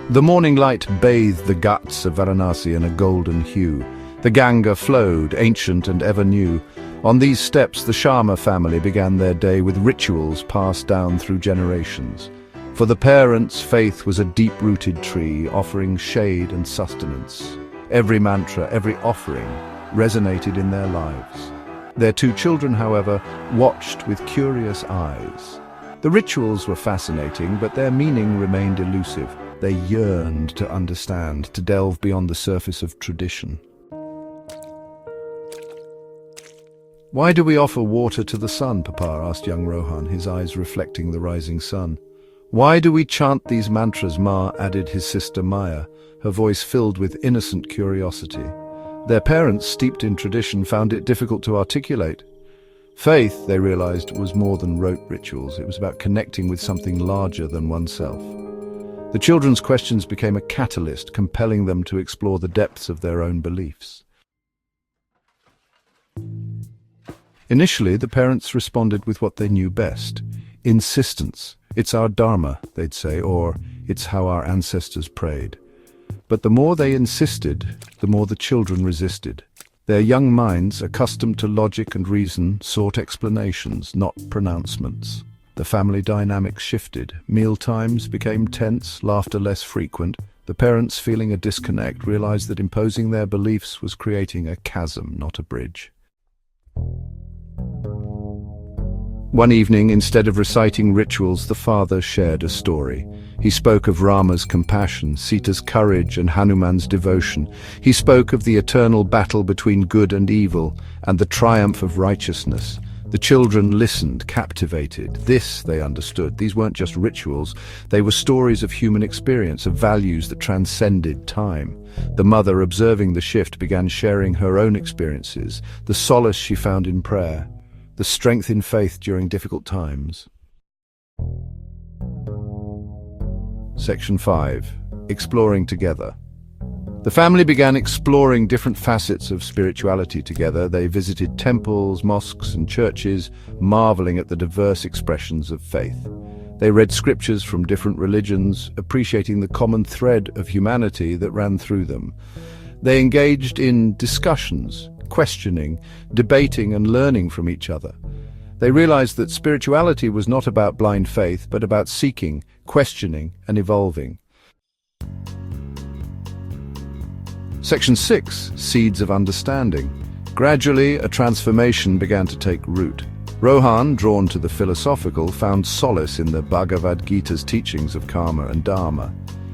The morning light bathed the ghats of Varanasi in a golden hue. The Ganga flowed, ancient and ever new. On these steps, the Sharma family began their day with rituals passed down through generations. For the parents, faith was a deep-rooted tree, offering shade and sustenance. Every mantra, every offering, resonated in their lives. Their two children, however, watched with curious eyes. The rituals were fascinating, but their meaning remained elusive. They yearned to understand, to delve beyond the surface of tradition. "Why do we offer water to the sun, Papa?" asked young Rohan, his eyes reflecting the rising sun. "Why do we chant these mantras, Ma?" added his sister Maya, her voice filled with innocent curiosity. Their parents, steeped in tradition, found it difficult to articulate. Faith, they realized, was more than rote rituals. It was about connecting with something larger than oneself. The children's questions became a catalyst, compelling them to explore the depths of their own beliefs. Initially, the parents responded with what they knew best: insistence. "It's our dharma," they'd say, or "it's how our ancestors prayed." But the more they insisted, the more the children resisted. Their young minds, accustomed to logic and reason, sought explanations, not pronouncements. The family dynamics shifted. Meal times became tense, laughter less frequent. The parents, feeling a disconnect, realized that imposing their beliefs was creating a chasm, not a bridge. One evening, instead of reciting rituals, the father shared a story. He spoke of Rama's compassion, Sita's courage, and Hanuman's devotion. He spoke of the eternal battle between good and evil, and the triumph of righteousness. The children listened, captivated. This, they understood. These weren't just rituals. They were stories of human experience, of values that transcended time. The mother, observing the shift, began sharing her own experiences, the solace she found in prayer, the strength in faith during difficult times. Section 5. Exploring together. The family began exploring different facets of spirituality together. They visited temples, mosques, and churches, marveling at the diverse expressions of faith. They read scriptures from different religions, appreciating the common thread of humanity that ran through them. They engaged in discussions, questioning, debating, and learning from each other. They realized that spirituality was not about blind faith, but about seeking, questioning, and evolving. Section 6. Seeds of Understanding. Gradually, a transformation began to take root. Rohan, drawn to the philosophical, found solace in the Bhagavad Gita's teachings of karma and dharma.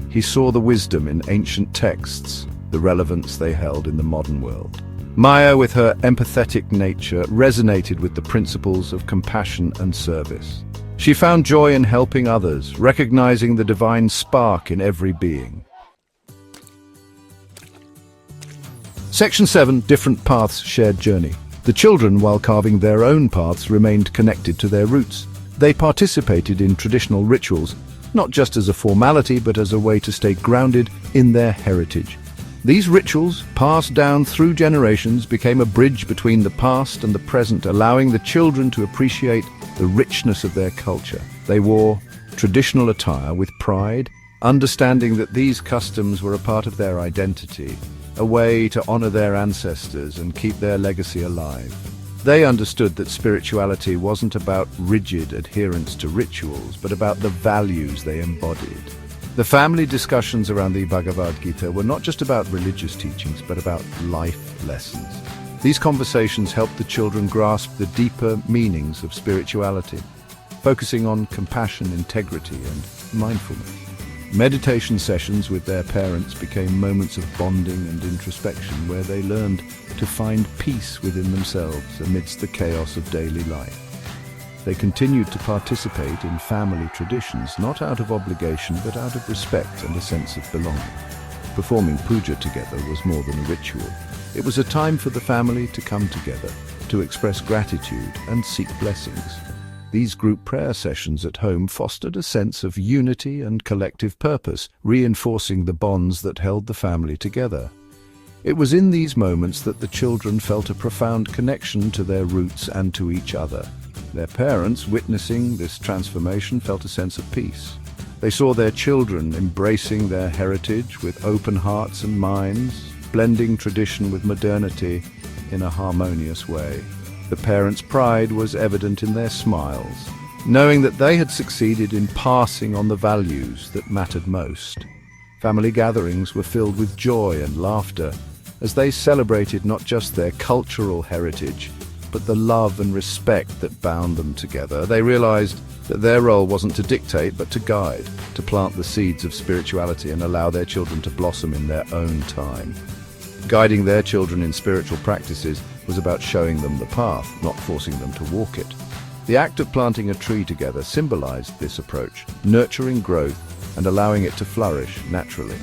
He saw the wisdom in ancient texts, the relevance they held in the modern world. Maya, with her empathetic nature, resonated with the principles of compassion and service. She found joy in helping others, recognizing the divine spark in every being. Section 7. Different paths, shared journey. The children, while carving their own paths, remained connected to their roots. They participated in traditional rituals, not just as a formality, but as a way to stay grounded in their heritage. These rituals, passed down through generations, became a bridge between the past and the present, allowing the children to appreciate the richness of their culture. They wore traditional attire with pride, understanding that these customs were a part of their identity, a way to honor their ancestors and keep their legacy alive. They understood that spirituality wasn't about rigid adherence to rituals, but about the values they embodied. The family discussions around the Bhagavad Gita were not just about religious teachings, but about life lessons. These conversations helped the children grasp the deeper meanings of spirituality, focusing on compassion, integrity, and mindfulness. Meditation sessions with their parents became moments of bonding and introspection, where they learned to find peace within themselves amidst the chaos of daily life. They continued to participate in family traditions, not out of obligation, but out of respect and a sense of belonging. Performing puja together was more than a ritual. It was a time for the family to come together, to express gratitude and seek blessings. These group prayer sessions at home fostered a sense of unity and collective purpose, reinforcing the bonds that held the family together. It was in these moments that the children felt a profound connection to their roots and to each other. Their parents, witnessing this transformation, felt a sense of peace. They saw their children embracing their heritage with open hearts and minds, blending tradition with modernity in a harmonious way. The parents' pride was evident in their smiles, knowing that they had succeeded in passing on the values that mattered most. Family gatherings were filled with joy and laughter as they celebrated not just their cultural heritage, but the love and respect that bound them together. They realized that their role wasn't to dictate, but to guide, to plant the seeds of spirituality and allow their children to blossom in their own time. Guiding their children in spiritual practices was about showing them the path, not forcing them to walk it. The act of planting a tree together symbolized this approach, nurturing growth and allowing it to flourish naturally.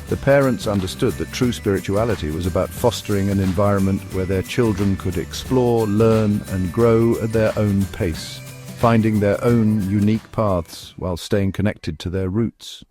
The parents understood that true spirituality was about fostering an environment where their children could explore, learn, and grow at their own pace, finding their own unique paths while staying connected to their roots.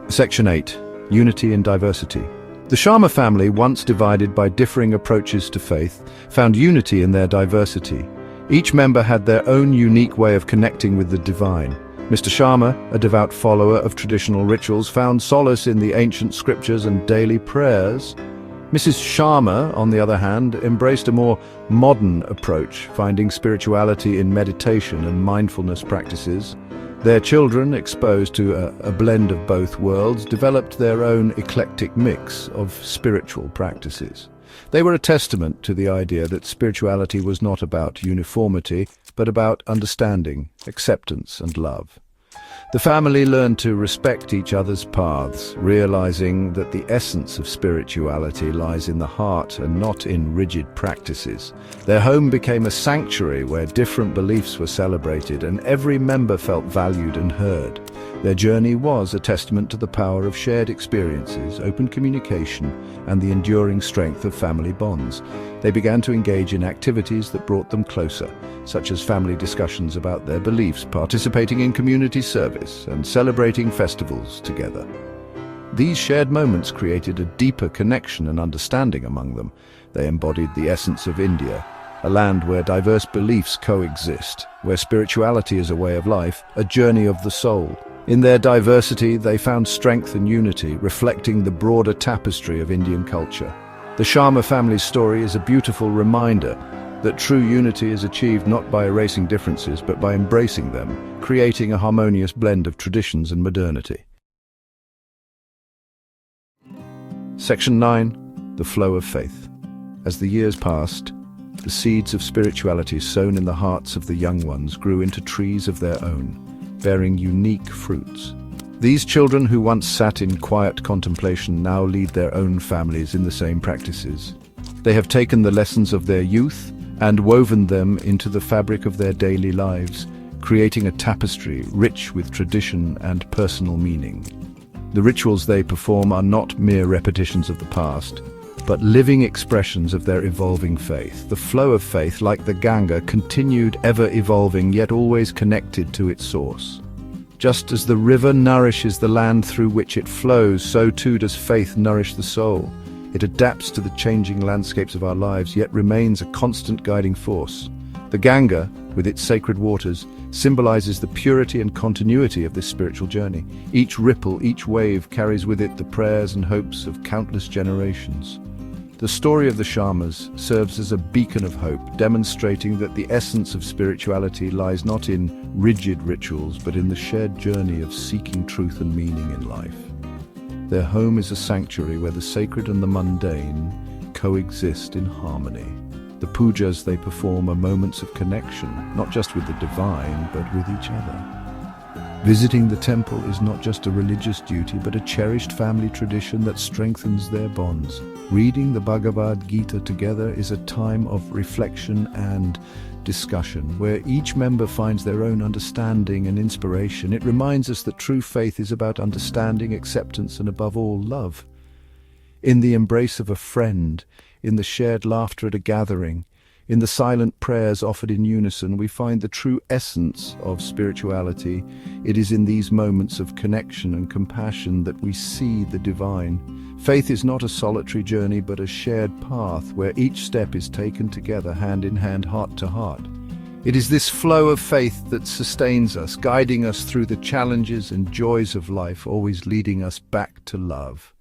Section 8. Unity in Diversity. The Sharma family, once divided by differing approaches to faith, found unity in their diversity. Each member had their own unique way of connecting with the divine. Mr. Sharma, a devout follower of traditional rituals, found solace in the ancient scriptures and daily prayers. Mrs. Sharma, on the other hand, embraced a more modern approach, finding spirituality in meditation and mindfulness practices. Their children, exposed to a blend of both worlds, developed their own eclectic mix of spiritual practices. They were a testament to the idea that spirituality was not about uniformity, but about understanding, acceptance, and love. The family learned to respect each other's paths, realizing that the essence of spirituality lies in the heart and not in rigid practices. Their home became a sanctuary where different beliefs were celebrated and every member felt valued and heard. Their journey was a testament to the power of shared experiences, open communication, and the enduring strength of family bonds. They began to engage in activities that brought them closer, such as family discussions about their beliefs, participating in community service, and celebrating festivals together. These shared moments created a deeper connection and understanding among them. They embodied the essence of India, a land where diverse beliefs coexist, where spirituality is a way of life, a journey of the soul. In their diversity, they found strength and unity, reflecting the broader tapestry of Indian culture. The Sharma family's story is a beautiful reminder that true unity is achieved not by erasing differences, but by embracing them, creating a harmonious blend of traditions and modernity. Section 9. The Flow of Faith. As the years passed, the seeds of spirituality sown in the hearts of the young ones grew into trees of their own, bearing unique fruits. These children who once sat in quiet contemplation now lead their own families in the same practices. They have taken the lessons of their youth and woven them into the fabric of their daily lives, creating a tapestry rich with tradition and personal meaning. The rituals they perform are not mere repetitions of the past, but living expressions of their evolving faith. The flow of faith, like the Ganga, continued ever evolving, yet always connected to its source. Just as the river nourishes the land through which it flows, so too does faith nourish the soul. It adapts to the changing landscapes of our lives, yet remains a constant guiding force. The Ganga, with its sacred waters, symbolizes the purity and continuity of this spiritual journey. Each ripple, each wave carries with it the prayers and hopes of countless generations. The story of the Sharmas serves as a beacon of hope, demonstrating that the essence of spirituality lies not in rigid rituals, but in the shared journey of seeking truth and meaning in life. Their home is a sanctuary where the sacred and the mundane coexist in harmony. The pujas they perform are moments of connection, not just with the divine, but with each other. Visiting the temple is not just a religious duty, but a cherished family tradition that strengthens their bonds. Reading the Bhagavad Gita together is a time of reflection and discussion, where each member finds their own understanding and inspiration. It reminds us that true faith is about understanding, acceptance, and above all, love. In the embrace of a friend, in the shared laughter at a gathering, in the silent prayers offered in unison, we find the true essence of spirituality. It is in these moments of connection and compassion that we see the divine. Faith is not a solitary journey, but a shared path where each step is taken together, hand in hand, heart to heart. It is this flow of faith that sustains us, guiding us through the challenges and joys of life, always leading us back to love.